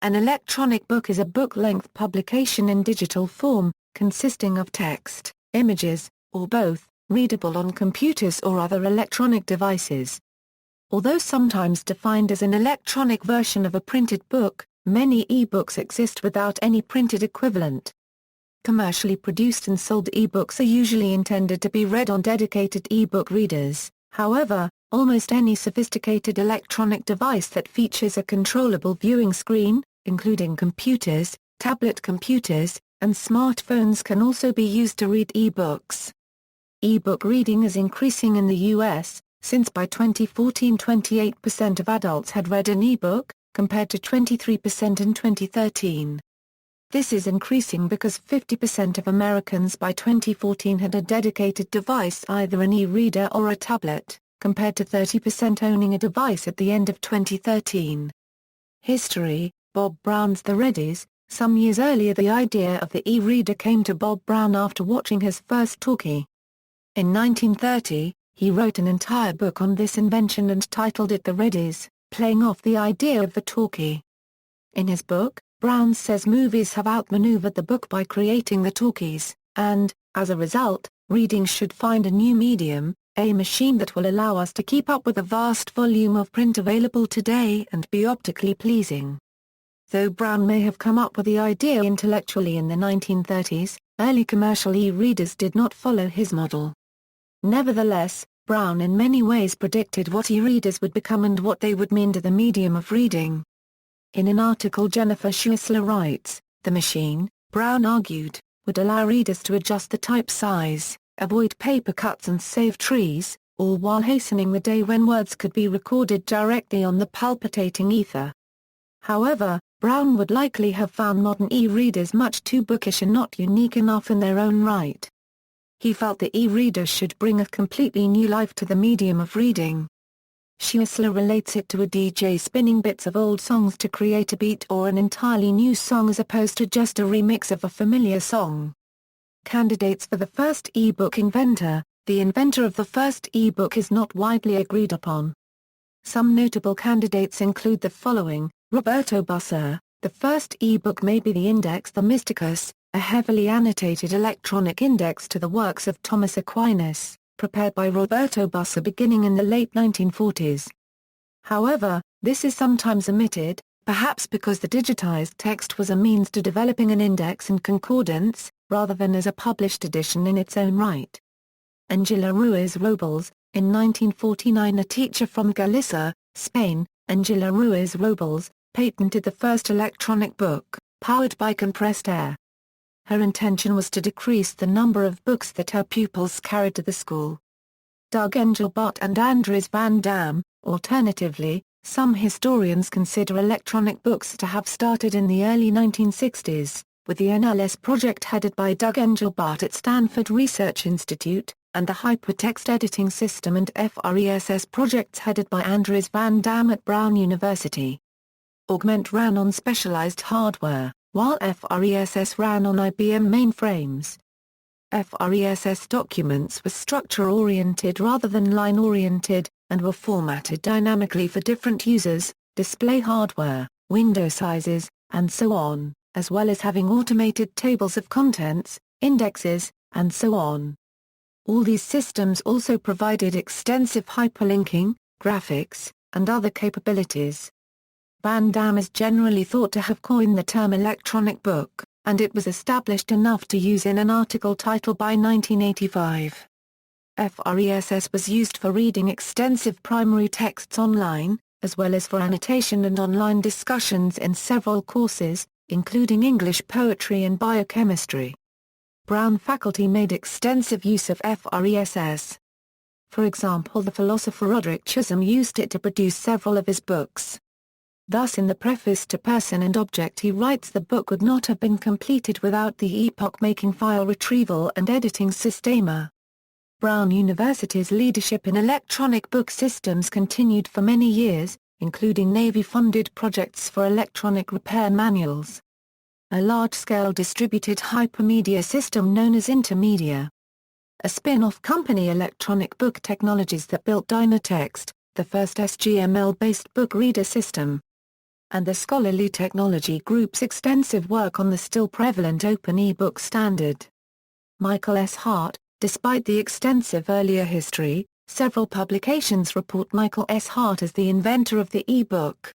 An electronic book is a book-length publication in digital form, consisting of text, images, or both, readable on computers or other electronic devices. Although sometimes defined as an electronic version of a printed book, many e-books exist without any printed equivalent. Commercially produced and sold e-books are usually intended to be read on dedicated e-book readers. However, almost any sophisticated electronic device that features a controllable viewing screen, including computers, tablet computers, and smartphones, can also be used to read e-books. E-book reading is increasing in the U.S., since by 2014 28% of adults had read an e-book, compared to 23% in 2013. This is increasing because 50% of Americans by 2014 had a dedicated device, either an e-reader or a tablet, compared to 30% owning a device at the end of 2013. History. Bob Brown's The Readies. Some years earlier, the idea of the e-reader came to Bob Brown after watching his first talkie. In 1930, he wrote an entire book on this invention and titled it The Readies, playing off the idea of the talkie. In his book, Brown says movies have outmaneuvered the book by creating the talkies, and, as a result, reading should find a new medium, a machine that will allow us to keep up with the vast volume of print available today and be optically pleasing. Though Brown may have come up with the idea intellectually in the 1930s, early commercial e-readers did not follow his model. Nevertheless, Brown in many ways predicted what e-readers would become and what they would mean to the medium of reading. In an article Jennifer Schuessler writes, the machine, Brown argued, would allow readers to adjust the type size, avoid paper cuts and save trees, all while hastening the day when words could be recorded directly on the palpitating ether. However, Brown would likely have found modern e-readers much too bookish and not unique enough in their own right. He felt the e-reader should bring a completely new life to the medium of reading. Schuessler relates it to a DJ spinning bits of old songs to create a beat or an entirely new song as opposed to just a remix of a familiar song. Candidates for the first e-book inventor. The inventor of the first e-book is not widely agreed upon. Some notable candidates include the following: Roberto Busser. The first e-book may be the Index Themysticus, a heavily annotated electronic index to the works of Thomas Aquinas, prepared by Roberto Busser beginning in the late 1940s. However, this is sometimes omitted, perhaps because the digitized text was a means to developing an index and concordance, rather than as a published edition in its own right. Angela Ruiz Robles. In 1949, a teacher from Galicia, Spain, Angela Ruiz Robles, patented the first electronic book, powered by compressed air. Her intention was to decrease the number of books that her pupils carried to the school. Doug Engelbart and Andries van Dam. Alternatively, some historians consider electronic books to have started in the early 1960s, with the NLS project headed by Doug Engelbart at Stanford Research Institute, and the Hypertext Editing System and FRESS projects headed by Andries van Dam at Brown University. Augment ran on specialized hardware, while FRESS ran on IBM mainframes. FRESS documents were structure-oriented rather than line-oriented, and were formatted dynamically for different users, display hardware, window sizes, and so on, as well as having automated tables of contents, indexes, and so on. All these systems also provided extensive hyperlinking, graphics, and other capabilities. Van Dam is generally thought to have coined the term electronic book, and it was established enough to use in an article title by 1985. FRESS was used for reading extensive primary texts online, as well as for annotation and online discussions in several courses, including English poetry and biochemistry. Brown faculty made extensive use of FRESS. For example, the philosopher Roderick Chisholm used it to produce several of his books. Thus in the preface to Person and Object he writes the book would not have been completed without the epoch-making file retrieval and editing systema. Brown University's leadership in electronic book systems continued for many years, including Navy-funded projects for electronic repair manuals. A large-scale distributed hypermedia system known as Intermedia. A spin-off company, Electronic Book Technologies, that built Dynatext, the first SGML-based book reader system. and the Scholarly Technology Group's extensive work on the still prevalent open e-book standard. Michael S. Hart. Despite the extensive earlier history, several publications report Michael S. Hart as the inventor of the e-book.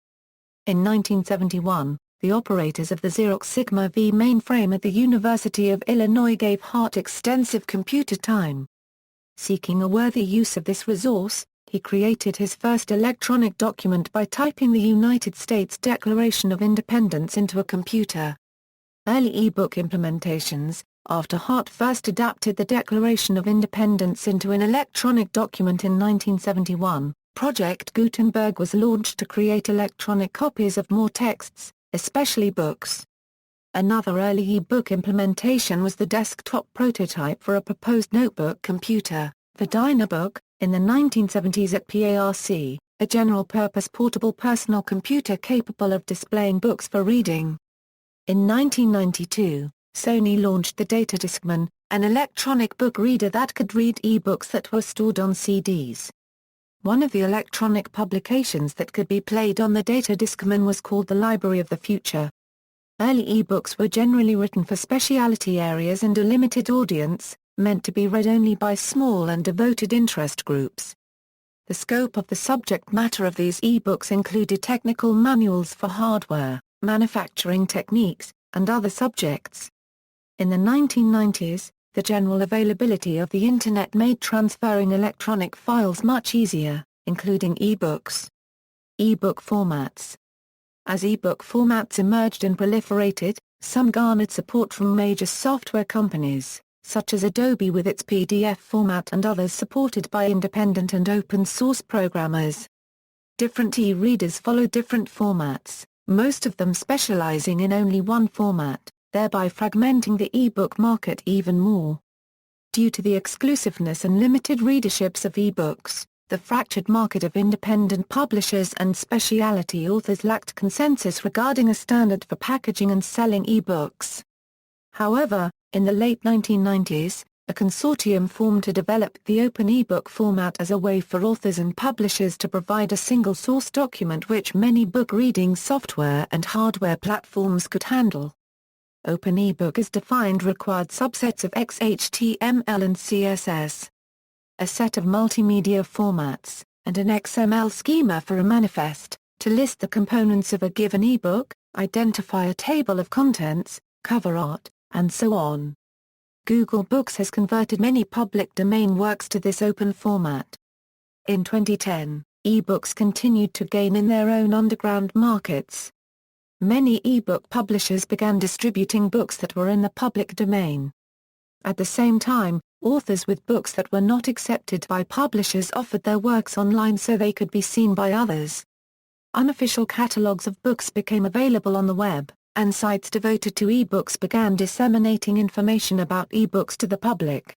In 1971, the operators of the Xerox Sigma V mainframe at the University of Illinois gave Hart extensive computer time. Seeking a worthy use of this resource, he created his first electronic document by typing the United States Declaration of Independence into a computer. Early e-book implementations. After Hart first adapted the Declaration of Independence into an electronic document in 1971, Project Gutenberg was launched to create electronic copies of more texts, especially books. Another early e-book implementation was the desktop prototype for a proposed notebook computer, the Dynabook, in the 1970s at PARC, a general-purpose portable personal computer capable of displaying books for reading. In 1992, Sony launched the Datadiscman, an electronic book reader that could read e-books that were stored on CDs. One of the electronic publications that could be played on the Datadiscman was called the Library of the Future. Early e-books were generally written for specialty areas and a limited audience, meant to be read only by small and devoted interest groups. The scope of the subject matter of these e-books included technical manuals for hardware, manufacturing techniques, and other subjects. In the 1990s, the general availability of the Internet made transferring electronic files much easier, including e-books. E-book formats. As e-book formats emerged and proliferated, some garnered support from major software companies, such as Adobe with its PDF format and others supported by independent and open-source programmers. Different e-readers follow different formats, most of them specializing in only one format, thereby fragmenting the e-book market even more. Due to the exclusiveness and limited readerships of e-books, the fractured market of independent publishers and specialty authors lacked consensus regarding a standard for packaging and selling e-books. However, in the late 1990s, a consortium formed to develop the open e-book format as a way for authors and publishers to provide a single source document which many book reading software and hardware platforms could handle. Open eBook as defined required subsets of XHTML and CSS, a set of multimedia formats, and an XML schema for a manifest, to list the components of a given ebook, identify a table of contents, cover art, and so on. Google Books has converted many public domain works to this open format. In 2010, ebooks continued to gain in their own underground markets. Many ebook publishers began distributing books that were in the public domain. At the same time, authors with books that were not accepted by publishers offered their works online so they could be seen by others. Unofficial catalogs of books became available on the web, and sites devoted to ebooks began disseminating information about ebooks to the public.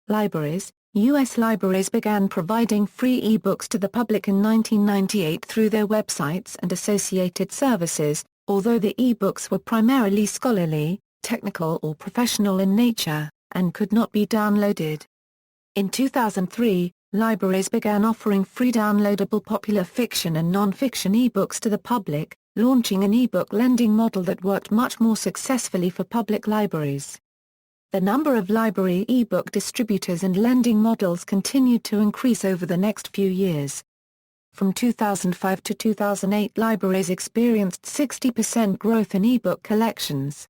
Libraries. U.S. libraries began providing free ebooks to the public in 1998 through their websites and associated services, although the ebooks were primarily scholarly, technical or professional in nature, and could not be downloaded. In 2003, libraries began offering free downloadable popular fiction and non-fiction ebooks to the public, launching an ebook lending model that worked much more successfully for public libraries. The number of library ebook distributors and lending models continued to increase over the next few years. From 2005 to 2008, libraries experienced 60% growth in ebook collections.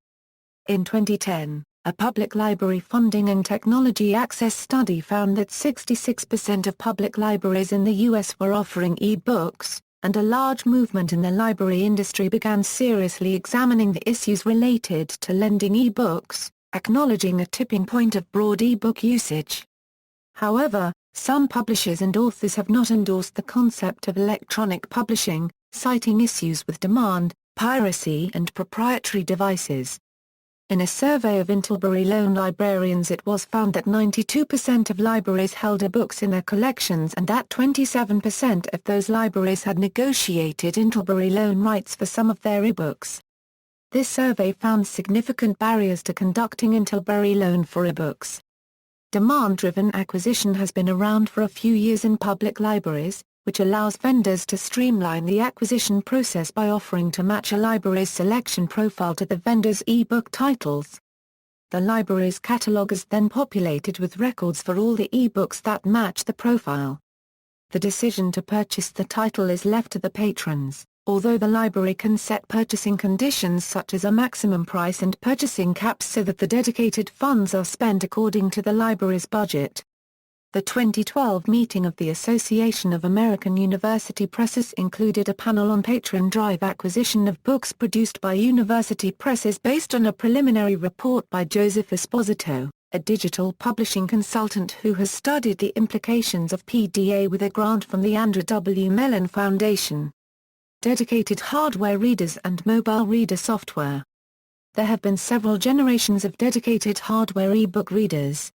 In 2010, a public library funding and technology access study found that 66% of public libraries in the U.S. were offering e-books, and a large movement in the library industry began seriously examining the issues related to lending e-books, acknowledging a tipping point of broad e-book usage. However, some publishers and authors have not endorsed the concept of electronic publishing, citing issues with demand, piracy and proprietary devices. In a survey of Interlbury loan librarians, it was found that 92% of libraries held ebooks in their collections and that 27% of those libraries had negotiated Interlbury loan rights for some of their ebooks. This survey found significant barriers to conducting Interlbury loan for ebooks. Demand-driven acquisition has been around for a few years in public libraries, which allows vendors to streamline the acquisition process by offering to match a library's selection profile to the vendor's e-book titles. The library's catalog is then populated with records for all the e-books that match the profile. The decision to purchase the title is left to the patrons, although the library can set purchasing conditions such as a maximum price and purchasing caps so that the dedicated funds are spent according to the library's budget. The 2012 meeting of the Association of American University Presses included a panel on patron-drive acquisition of books produced by university presses based on a preliminary report by Joseph Esposito, a digital publishing consultant who has studied the implications of PDA with a grant from the Andrew W. Mellon Foundation. Dedicated hardware readers and mobile reader software. There have been several generations of dedicated hardware e-book readers.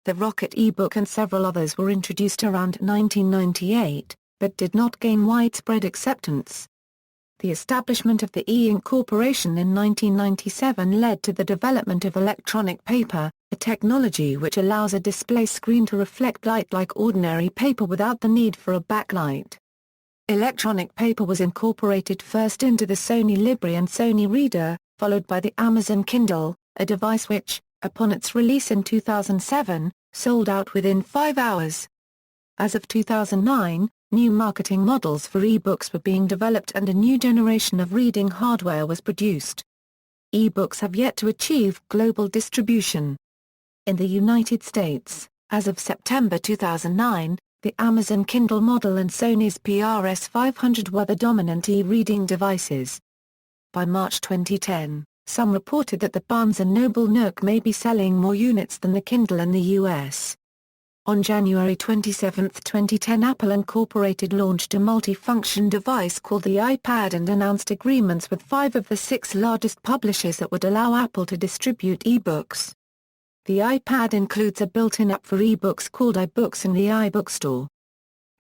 The Rocket eBook and several others were introduced around 1998, but did not gain widespread acceptance. The establishment of the E-Ink Corporation in 1997 led to the development of electronic paper, a technology which allows a display screen to reflect light like ordinary paper without the need for a backlight. Electronic paper was incorporated first into the Sony Libri and Sony Reader, followed by the Amazon Kindle, a device which, upon its release in 2007, sold out within 5 hours. As of 2009, new marketing models for e-books were being developed and a new generation of reading hardware was produced. E-books have yet to achieve global distribution. In the United States, as of September 2009, the Amazon Kindle model and Sony's PRS 500 were the dominant e-reading devices. By March 2010, some reported that the Barnes & Noble Nook may be selling more units than the Kindle in the U.S. On January 27, 2010, Apple Incorporated launched a multi-function device called the iPad and announced agreements with 5 of the 6 largest publishers that would allow Apple to distribute e-books. The iPad includes a built-in app for e-books called iBooks in the iBook Store.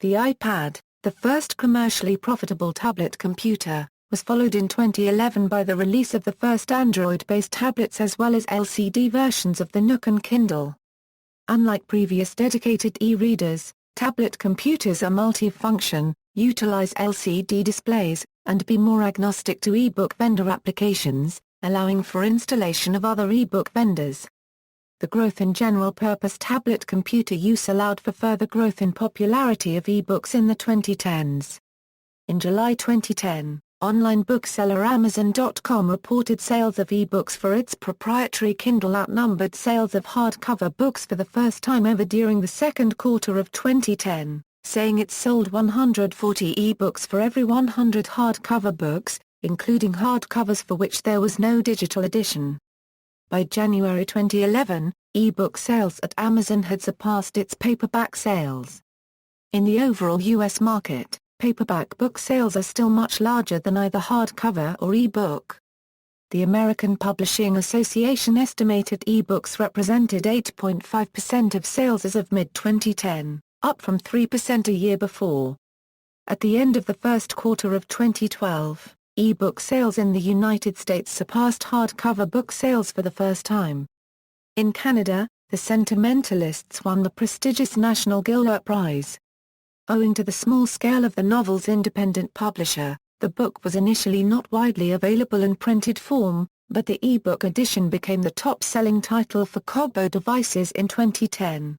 The iPad, the first commercially profitable tablet computer, was followed in 2011 by the release of the first Android-based tablets as well as LCD versions of the Nook and Kindle. Unlike previous dedicated e-readers, tablet computers are multi-function, utilize LCD displays, and be more agnostic to e-book vendor applications, allowing for installation of other e-book vendors. The growth in general-purpose tablet computer use allowed for further growth in popularity of e-books in the 2010s. In July 2010, online bookseller Amazon.com reported sales of e-books for its proprietary Kindle outnumbered sales of hardcover books for the first time ever during the second quarter of 2010, saying it sold 140 e-books for every 100 hardcover books, including hardcovers for which there was no digital edition. By January 2011, e-book sales at Amazon had surpassed its paperback sales. In the overall U.S. market, paperback book sales are still much larger than either hardcover or e-book. The American Publishing Association estimated e-books represented 8.5% of sales as of mid-2010, up from 3% a year before. At the end of the first quarter of 2012, e-book sales in the United States surpassed hardcover book sales for the first time. In Canada, The Sentimentalists won the prestigious National Gilbert Prize. Owing to the small scale of the novel's independent publisher, the book was initially not widely available in printed form, but the e-book edition became the top-selling title for Kobo devices in 2010.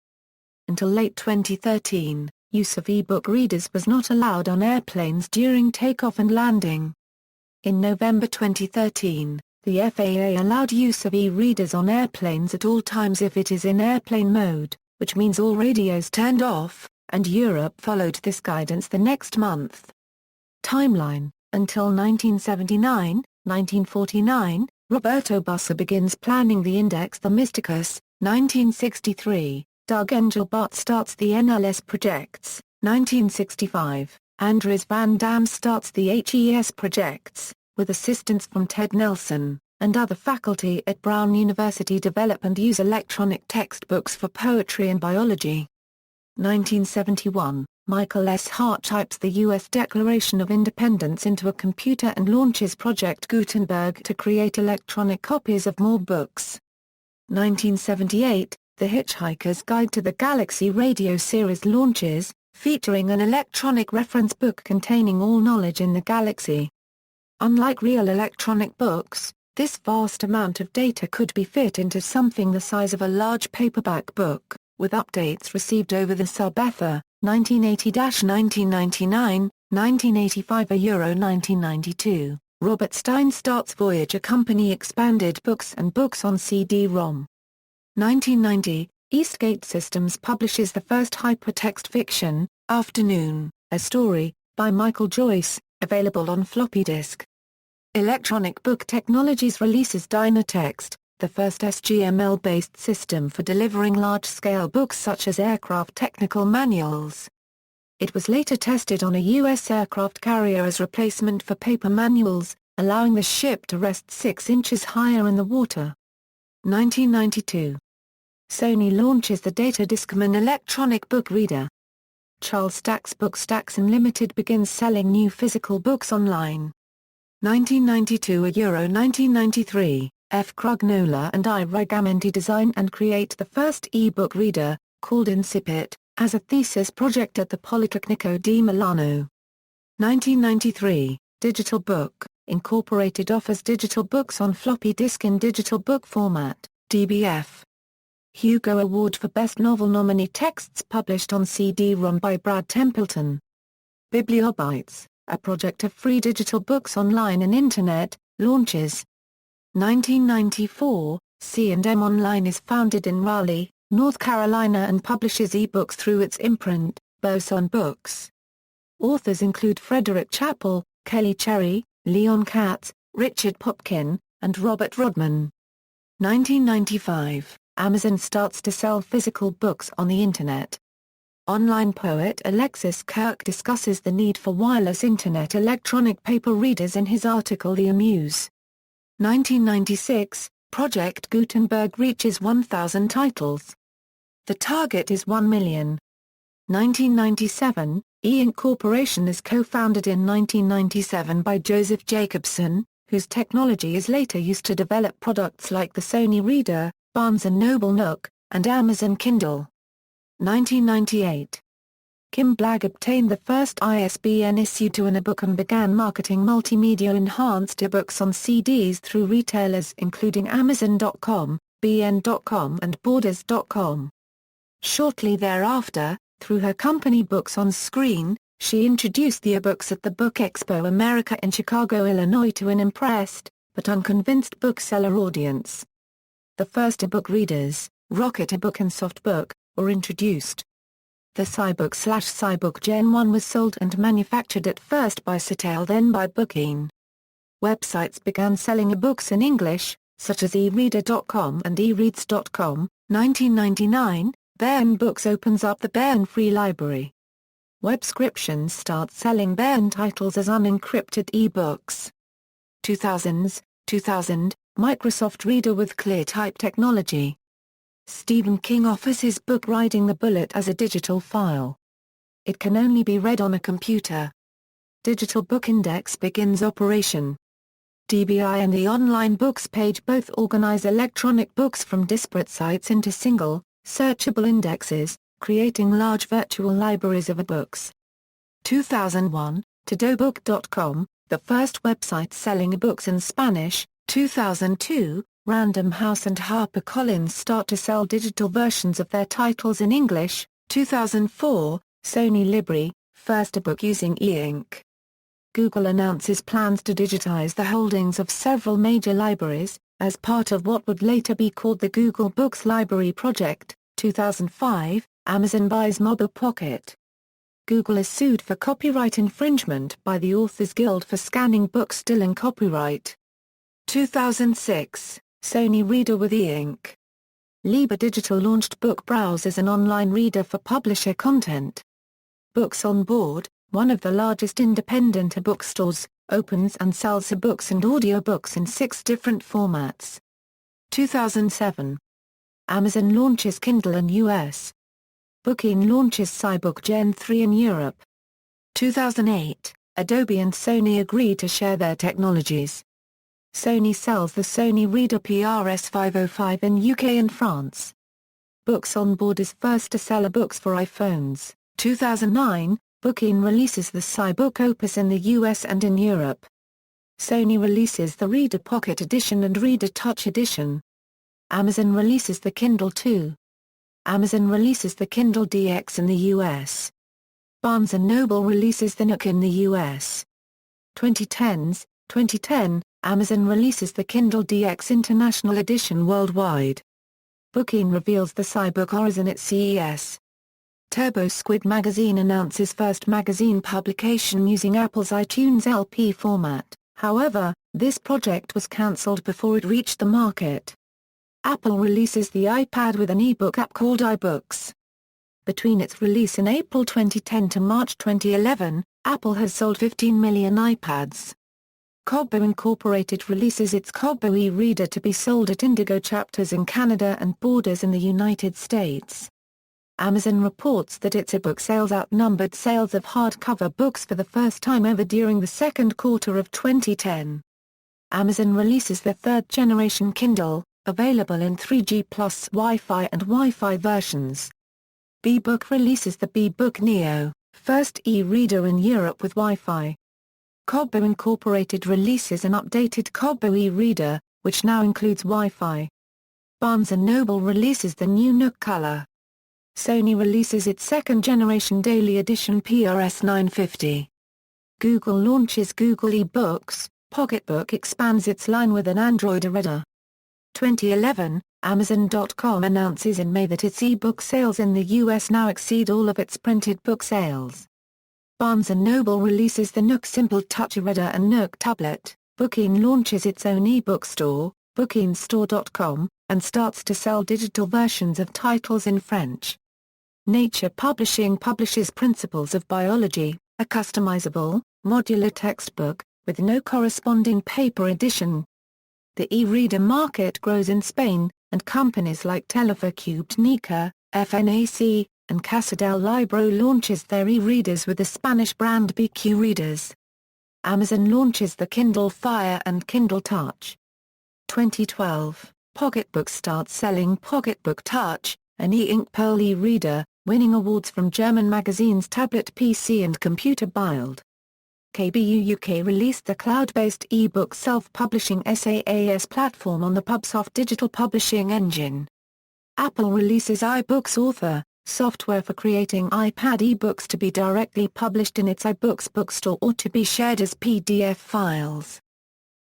Until late 2013, use of e-book readers was not allowed on airplanes during takeoff and landing. In November 2013, the FAA allowed use of e-readers on airplanes at all times if it is in airplane mode, which means all radios turned off, and Europe followed this guidance the next month. Timeline: until 1979-1949, Roberto Bussa begins planning the Index Themysticus, 1963, Doug Engelbart starts the NLS projects, 1965, Andres Van Dam starts the HES projects, with assistance from Ted Nelson, and other faculty at Brown University develop and use electronic textbooks for poetry and biology. 1971, Michael S. Hart types the U.S. Declaration of Independence into a computer and launches Project Gutenberg to create electronic copies of more books. 1978, The Hitchhiker's Guide to the Galaxy radio series launches, featuring an electronic reference book containing all knowledge in the galaxy. Unlike real electronic books, this vast amount of data could be fit into something the size of a large paperback book, with updates received over the sub-ether, 1980-1999, 1985–1992. Robert Stein starts Voyager Company expanded books and books on CD-ROM. 1990, Eastgate Systems publishes the first hypertext fiction, Afternoon, a story, by Michael Joyce, available on floppy disk. Electronic Book Technologies releases Dynatext, the first SGML-based system for delivering large-scale books such as aircraft technical manuals. It was later tested on a U.S. aircraft carrier as replacement for paper manuals, allowing the ship to rest 6 inches higher in the water. 1992. Sony launches the Data Discman electronic book reader. Charles Stack's Book Stacks Unlimited begins selling new physical books online. 1992–1993, F. Krugnola and I. Rigamonti design and create the first e-book reader, called Incipit, as a thesis project at the Politecnico di Milano. 1993, Digital Book, Incorporated offers digital books on floppy disk in digital book format, DBF. Hugo Award for Best Novel nominee texts published on CD-ROM by Brad Templeton. Bibliobytes, a project of free digital books online and Internet, launches. 1994, C&M Online is founded in Raleigh, North Carolina and publishes e-books through its imprint, Boson Books. Authors include Frederick Chappell, Kelly Cherry, Leon Katz, Richard Popkin, and Robert Rodman. 1995, Amazon starts to sell physical books on the Internet. Online poet Alexis Kirk discusses the need for wireless Internet electronic paper readers in his article The Amuse. 1996, Project Gutenberg reaches 1,000 titles. The target is 1 million. 1997, E-Ink Corporation is co-founded in 1997 by Joseph Jacobson, whose technology is later used to develop products like the Sony Reader, Barnes & Noble Nook, and Amazon Kindle. 1998. Kim Blagg obtained the first ISBN issue to an ebook and began marketing multimedia-enhanced ebooks on CDs through retailers including Amazon.com, BN.com and Borders.com. Shortly thereafter, through her company Books on Screen, she introduced the ebooks at the Book Expo America in Chicago, Illinois to an impressed, but unconvinced bookseller audience. The first ebook readers, Rocket eBook and Softbook, were introduced. The Cybook/Cybook Gen 1 was sold and manufactured at first by Citale then by Bookeen. Websites began selling ebooks in English, such as eReader.com and eReads.com. 1999, Baen Books opens up the Baen Free Library. Webscriptions start selling Baen titles as unencrypted ebooks. 2000, Microsoft Reader with ClearType technology. Stephen King offers his book Riding the Bullet as a digital file. It can only be read on a computer. Digital Book Index begins operation. DBI and the Online Books page both organize electronic books from disparate sites into single, searchable indexes, creating large virtual libraries of ebooks. 2001, TodoBook.com, the first website selling ebooks in Spanish. 2002, Random House and HarperCollins start to sell digital versions of their titles in English. 2004, Sony Libri, first ebook using e-ink. Google announces plans to digitize the holdings of several major libraries, as part of what would later be called the Google Books Library Project. 2005, Amazon buys Mobile Pocket. Google is sued for copyright infringement by the Authors Guild for scanning books still in copyright. 2006, Sony Reader with e-ink. Liber Digital launched Book Browse as an online reader for publisher content. Books on Board, one of the largest independent bookstores, opens and sells ebooks and audiobooks in 6 different formats. 2007. Amazon launches Kindle in US. Bookeen launches Cybook Gen 3 in Europe. 2008, Adobe and Sony agree to share their technologies. Sony sells the Sony Reader PRS 505 in UK and France. Books on Board is first to sell ebooks for iPhones. 2009, Booking releases the SciBook Opus in the US and in Europe. Sony releases the Reader Pocket Edition and Reader Touch Edition. Amazon releases the Kindle 2. Amazon releases the Kindle DX in the US. Barnes & Noble releases the Nook in the US. 2010, Amazon releases the Kindle DX International Edition worldwide. Booking reveals the SciBook Horizon at CES. Turbo Squid Magazine announces first magazine publication using Apple's iTunes LP format. However, this project was cancelled before it reached the market. Apple releases the iPad with an eBook app called iBooks. Between its release in April 2010 to March 2011, Apple has sold 15 million iPads. Kobo Incorporated releases its Kobo e-reader to be sold at Indigo chapters in Canada and Borders in the United States. Amazon reports that its eBook sales outnumbered sales of hardcover books for the first time ever during the second quarter of 2010. Amazon releases the third-generation Kindle, available in 3G plus Wi-Fi and Wi-Fi versions. eBook releases the eBook Neo, first e-reader in Europe with Wi-Fi. Kobo Incorporated releases an updated Kobo e-reader, which now includes Wi-Fi. Barnes & Noble releases the new Nook Color. Sony releases its second-generation daily edition PRS 950. Google launches Google eBooks, Pocketbook expands its line with an Android reader. 2011, Amazon.com announces in May that its eBook sales in the US now exceed all of its printed book sales. Barnes & Noble releases the Nook Simple Touch reader and Nook tablet. Booking launches its own eBook store, bookingstore.com, and starts to sell digital versions of titles in French. Nature Publishing publishes Principles of Biology, a customizable, modular textbook, with no corresponding paper edition. The e-reader market grows in Spain, and companies like Telefacube Nica, FNAC, and Casa del Libro launches their e-readers with the Spanish brand BQ Readers. Amazon launches the Kindle Fire and Kindle Touch. 2012, Pocketbook starts selling Pocketbook Touch, an e-ink Pearl e-reader, winning awards from German magazines Tablet PC and Computer Bild. KBU UK released the cloud-based e-book self-publishing SaaS platform on the PubSoft digital publishing engine. Apple releases iBooks Author, software for creating iPad e-books to be directly published in its iBooks bookstore or to be shared as PDF files.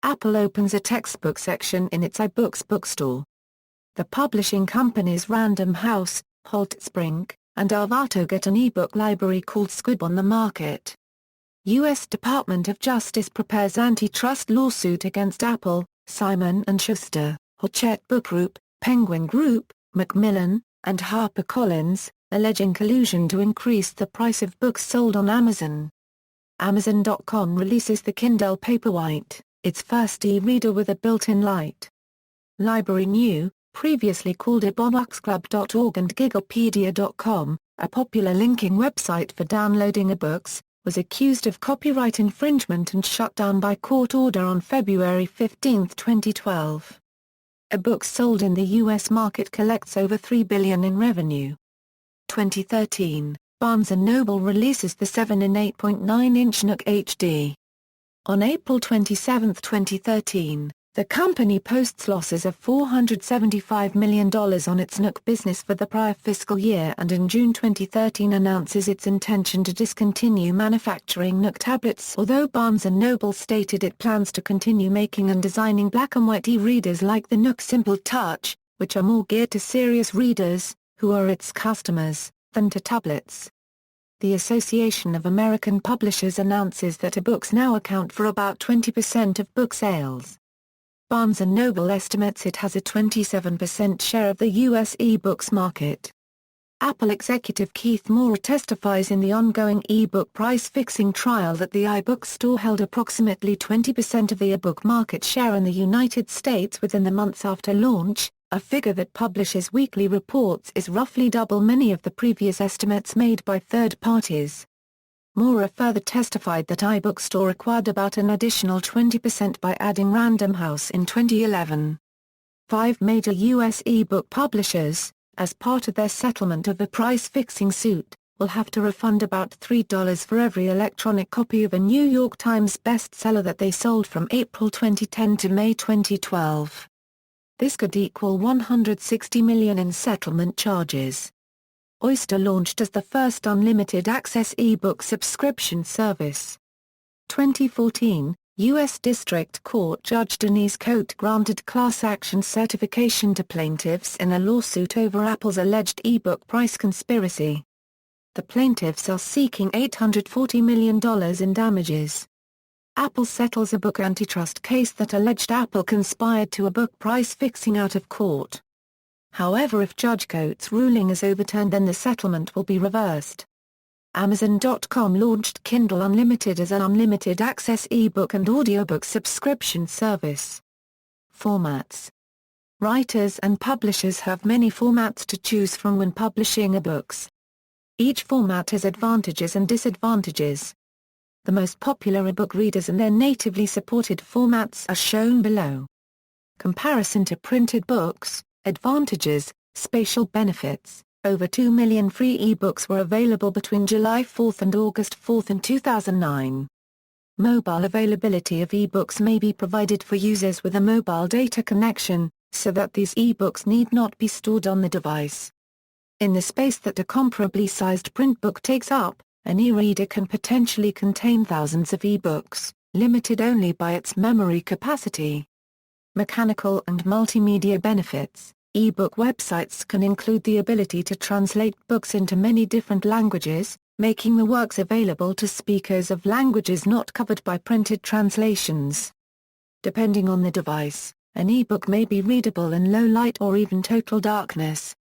Apple opens a textbook section in its iBooks bookstore. The publishing companies Random House, Holt Spring, and Arvato get an ebook library called Squib on the market. U.S. Department of Justice prepares antitrust lawsuit against Apple, Simon & Schuster, Hachette Book Group, Penguin Group, Macmillan, and HarperCollins, alleging collusion to increase the price of books sold on Amazon. Amazon.com releases the Kindle Paperwhite, its first e-reader with a built-in light. Library New, previously called ebooksclub.org and gigapedia.com, a popular linking website for downloading ebooks, was accused of copyright infringement and shut down by court order on February 15, 2012. Ebooks sold in the U.S. market collects over $3 billion in revenue. 2013, Barnes & Noble releases the 7 and 8.9-inch Nook HD. On April 27, 2013, the company posts losses of $475 million on its Nook business for the prior fiscal year and in June 2013 announces its intention to discontinue manufacturing Nook tablets, although Barnes & Noble stated it plans to continue making and designing black and white e-readers like the Nook Simple Touch, which are more geared to serious readers, who are its customers, than to tablets. The Association of American Publishers announces that ebooks now account for about 20% of book sales. Barnes & Noble estimates it has a 27% share of the U.S. e-books market. Apple executive Keith Moore testifies in the ongoing e-book price-fixing trial that the iBook store held approximately 20% of the e-book market share in the United States within the months after launch, a figure that Publishers Weekly reports is roughly double many of the previous estimates made by third parties. Moore further testified that iBook Store acquired about an additional 20% by adding Random House in 2011. 5 major U.S. e-book publishers, as part of their settlement of the price-fixing suit, will have to refund about $3 for every electronic copy of a New York Times bestseller that they sold from April 2010 to May 2012. This could equal $160 million in settlement charges. Oyster launched as the first unlimited access ebook subscription service. 2014, U.S. District Court Judge Denise Cote granted class action certification to plaintiffs in a lawsuit over Apple's alleged ebook price conspiracy. The plaintiffs are seeking $840 million in damages. Apple settles a book antitrust case that alleged Apple conspired to a book price fixing out of court. However, if Judge Coates' ruling is overturned, then the settlement will be reversed. Amazon.com launched Kindle Unlimited as an unlimited access ebook and audiobook subscription service. Formats. Writers and publishers have many formats to choose from when publishing ebooks. Each format has advantages and disadvantages. The most popular ebook readers and their natively supported formats are shown below. Comparison to printed books. Advantages, spatial benefits. Over 2 million free ebooks were available between July 4 and August 4 in 2009. Mobile availability of ebooks may be provided for users with a mobile data connection, so that these ebooks need not be stored on the device. In the space that a comparably sized print book takes up, an e-reader can potentially contain thousands of ebooks, limited only by its memory capacity. Mechanical and multimedia benefits. E-book websites can include the ability to translate books into many different languages, making the works available to speakers of languages not covered by printed translations. Depending on the device, an e-book may be readable in low light or even total darkness.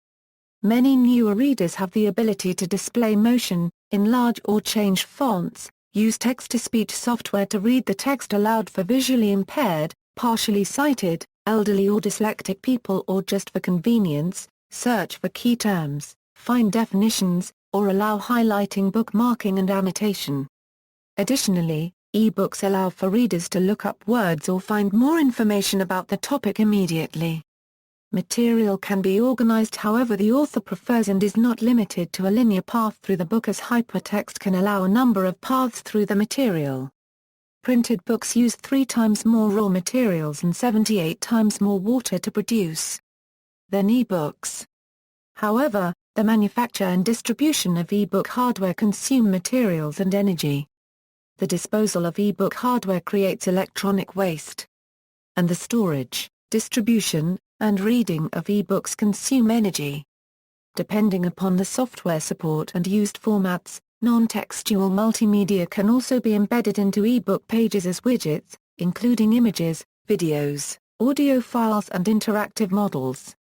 Many newer readers have the ability to display motion, enlarge or change fonts, use text-to-speech software to read the text aloud for visually impaired, partially sighted, elderly or dyslexic people, or just for convenience, search for key terms, find definitions, or allow highlighting, bookmarking and annotation. Additionally, e-books allow for readers to look up words or find more information about the topic immediately. Material can be organized however the author prefers and is not limited to a linear path through the book, as hypertext can allow a number of paths through the material. Printed books use 3 times more raw materials and 78 times more water to produce than e-books. However, the manufacture and distribution of e-book hardware consume materials and energy. The disposal of e-book hardware creates electronic waste. And the storage, distribution, and reading of e-books consume energy. Depending upon the software support and used formats, non-textual multimedia can also be embedded into e-book pages as widgets, including images, videos, audio files and interactive models.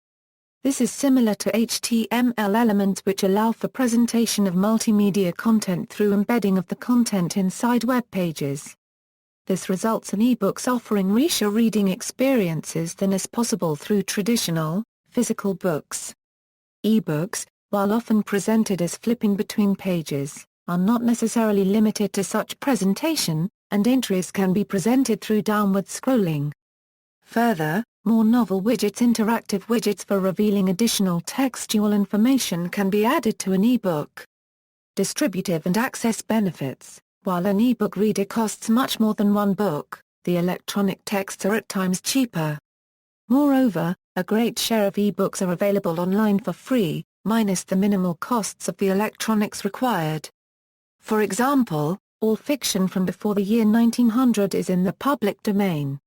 This is similar to HTML elements, which allow for presentation of multimedia content through embedding of the content inside web pages. This results in e-books offering richer reading experiences than is possible through traditional, physical books. E-books, while often presented as flipping between pages, are not necessarily limited to such presentation, and entries can be presented through downward scrolling. Further, more novel widgets, interactive widgets for revealing additional textual information, can be added to an e-book. Distributive and access benefits. While an e-book reader costs much more than one book, the electronic texts are at times cheaper. Moreover, a great share of e-books are available online for free, minus the minimal costs of the electronics required. For example, all fiction from before the year 1900 is in the public domain.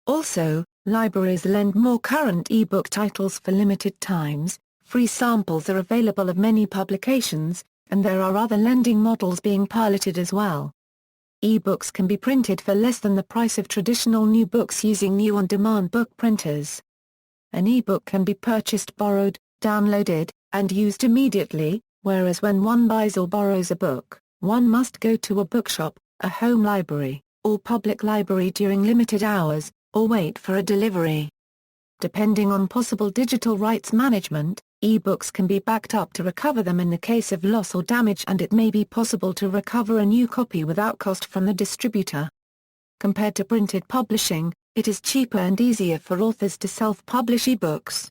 Also, libraries lend more current e-book titles for limited times, free samples are available of many publications, and there are other lending models being piloted as well. E-books can be printed for less than the price of traditional new books using new on-demand book printers. An e-book can be purchased, borrowed, downloaded, and used immediately, whereas when one buys or borrows a book, one must go to a bookshop, a home library, or public library during limited hours, or wait for a delivery. Depending on possible digital rights management, e-books can be backed up to recover them in the case of loss or damage, and it may be possible to recover a new copy without cost from the distributor. Compared to printed publishing, it is cheaper and easier for authors to self-publish e-books.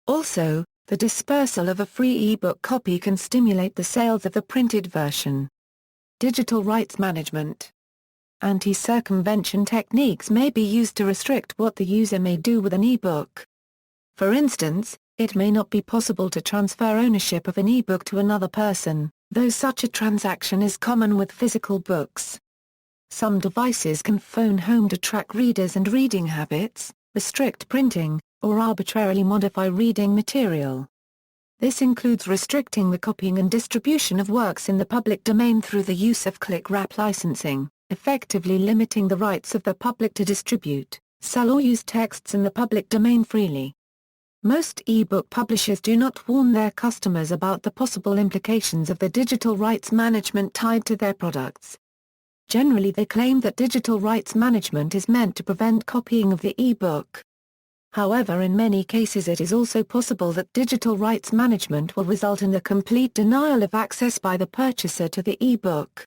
Also, The dispersal of a free ebook copy can stimulate the sales of the printed version. Digital rights management. Anti-circumvention techniques may be used to restrict what the user may do with an ebook. For instance, it may not be possible to transfer ownership of an ebook to another person, though such a transaction is common with physical books. Some devices can phone home to track readers and reading habits, restrict printing, or arbitrarily modify reading material. This includes restricting the copying and distribution of works in the public domain through the use of click-wrap licensing, effectively limiting the rights of the public to distribute, sell or use texts in the public domain freely. Most e-book publishers do not warn their customers about the possible implications of the digital rights management tied to their products. Generally, they claim that digital rights management is meant to prevent copying of the e-book. However, in many cases it is also possible that digital rights management will result in the complete denial of access by the purchaser to the e-book.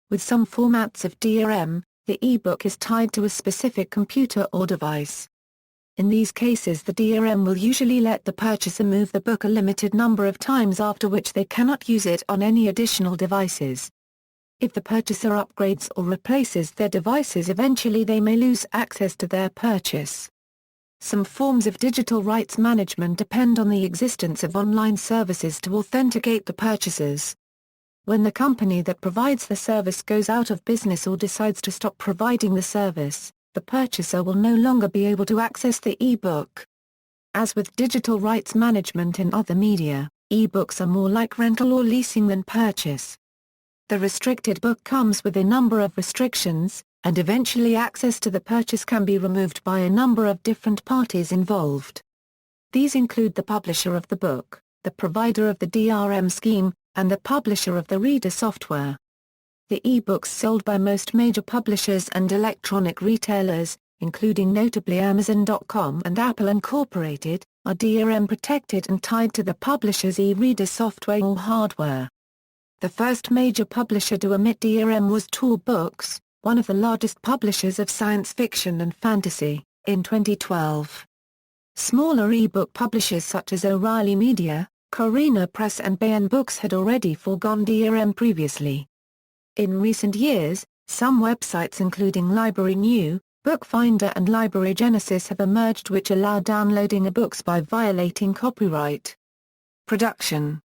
With some formats of DRM, the e-book is tied to a specific computer or device. In these cases, the DRM will usually let the purchaser move the book a limited number of times, after which they cannot use it on any additional devices. If the purchaser upgrades or replaces their devices, eventually they may lose access to their purchase. Some forms of digital rights management depend on the existence of online services to authenticate the purchasers. When the company that provides the service goes out of business or decides to stop providing the service, the purchaser will no longer be able to access the e-book. As with digital rights management in other media, e-books are more like rental or leasing than purchase. The restricted book comes with a number of restrictions, and eventually access to the purchase can be removed by a number of different parties involved. These include the publisher of the book, the provider of the DRM scheme, and the publisher of the reader software. The e-books sold by most major publishers and electronic retailers, including notably Amazon.com and Apple Incorporated, are DRM protected and tied to the publisher's e-reader software or hardware. The first major publisher to emit DRM was Tor Books, one of the largest publishers of science fiction and fantasy, in 2012. Smaller e-book publishers such as O'Reilly Media, Carina Press and Baen Books had already foregone DRM previously. In recent years, some websites including Library New, Bookfinder and Library Genesis have emerged which allow downloading of books by violating copyright. Production.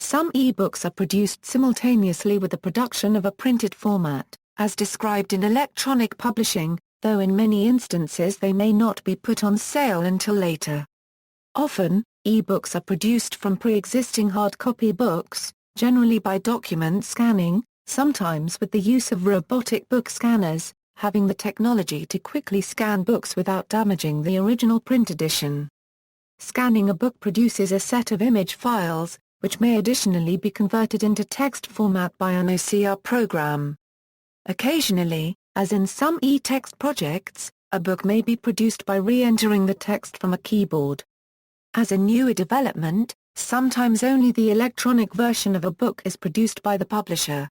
Some e-books are produced simultaneously with the production of a printed format, as described in electronic publishing, though in many instances they may not be put on sale until later. Often, e-books are produced from pre-existing hard copy books, generally by document scanning, sometimes with the use of robotic book scanners, having the technology to quickly scan books without damaging the original print edition. Scanning a book produces a set of image files, which may additionally be converted into text format by an OCR program. Occasionally, as in some e-text projects, a book may be produced by re-entering the text from a keyboard. As a newer development, sometimes only the electronic version of a book is produced by the publisher.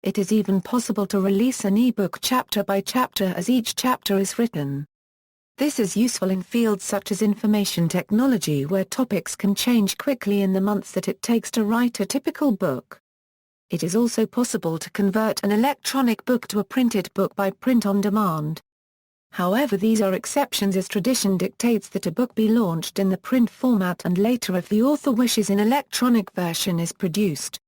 It is even possible to release an e-book chapter by chapter as each chapter is written. This is useful in fields such as information technology, where topics can change quickly in the months that it takes to write a typical book. It is also possible to convert an electronic book to a printed book by print on demand. However, these are exceptions, as tradition dictates that a book be launched in the print format and later, if the author wishes, an electronic version is produced.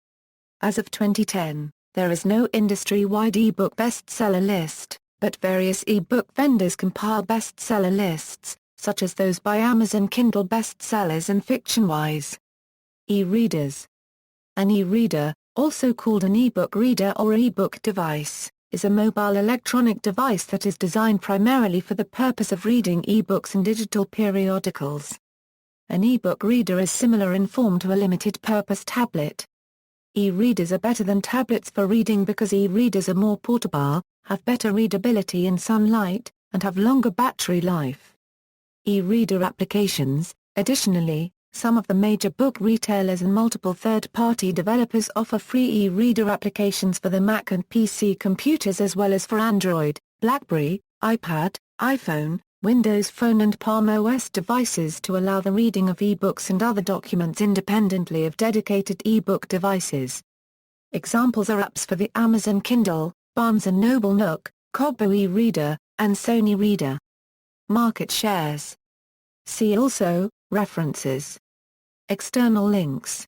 As of 2010, there is no industry-wide e-book bestseller list, but various e-book vendors compile bestseller lists, such as those by Amazon Kindle Bestsellers and FictionWise. E-readers. An e-reader, also called an e-book reader or e-book device, is a mobile electronic device that is designed primarily for the purpose of reading e-books and digital periodicals. An e-book reader is similar in form to a limited-purpose tablet. E-readers are better than tablets for reading because e-readers are more portable, have better readability in sunlight, and have longer battery life. E-reader applications. Additionally, some of the major book retailers and multiple third-party developers offer free e-reader applications for the Mac and PC computers, as well as for Android, BlackBerry, iPad, iPhone, Windows Phone and Palm OS devices to allow the reading of e-books and other documents independently of dedicated e-book devices. Examples are apps for the Amazon Kindle, Barnes & Noble Nook, Kobo e-reader, and Sony Reader. Market shares. See also, references. External links.